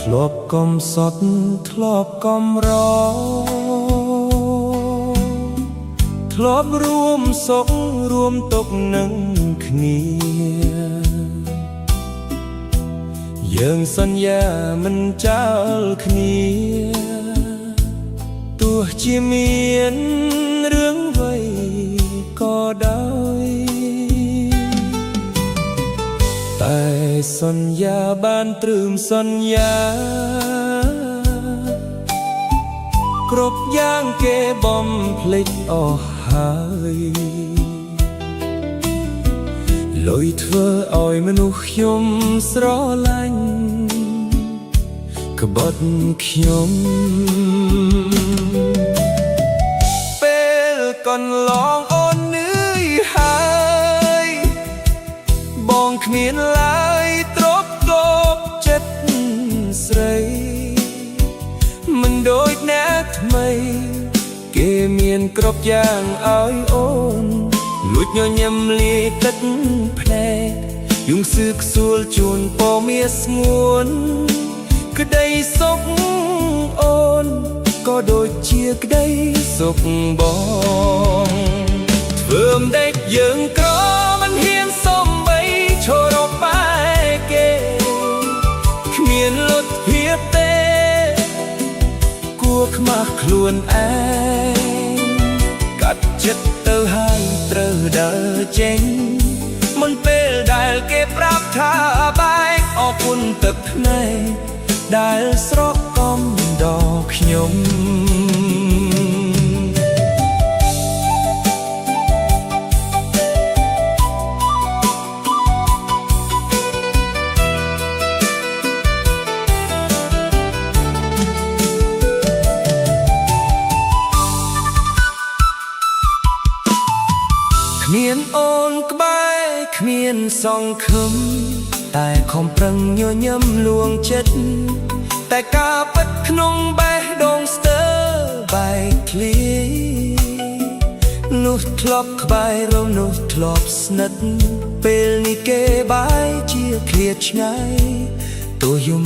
ធ្លាប់កំសត់ធ្លាប់កំរធ្លាប់រួមសុខរួមទុក្ខនឹងគ្នាយើងសន្យាមិនចោលគ្នាទោះជាមានរឿងអ្វីក៏ដោយតែសន្យាបានត្រឹមសន្យាគ្រប់យ៉ាងគេបំភ្លេចអស់ហើយលុយធ្វើឲ្យមនុស្សខ្ញុំស្រឡាញ់ក្បត់ខ្ញុំពេលកន្លងអូននឿយហើយបងគ្មានឡើយទ្រពគប់ចិត្តស្រីមិនដូចអ្នកថ្មីគេមានគ្រប់យ៉ាងឲ្យអូនលួចញញឹមលាទឹកភ្នែកយំសឺខ្សួលជូនពមាស្ងួនក្តីសុខអូនក៏ដូចជាក្តីសុខបងធ្វើម្ដេចយើងក្រមិនហ៊ានសំបីឈររបែគេគ្មានលទ្ធភាពទេគួរខ្មាស់ខ្លួនឯងកាត់ចិត្តទៅហើយត្រូវដើរចេញមុនពេលដែលគេប្រាប់ថាបែកអរគុណទឹកភ្នែកដែលស្រកកំដល់ខ្ញុំគ្មានអូនក្បែរគ្មានសង្ឃឹមតែខំប្រឹងញញឹមលួងចិត្តតែការពិតក្នុងបេះដូងស្ទើរបែកធ្លាយលុះធ្លាប់ក្បែររំនោះធ្លាប់ស្និទ្ធពេលនេះគេបែកជាឃ្លាតឆ្ងាយទោះយំ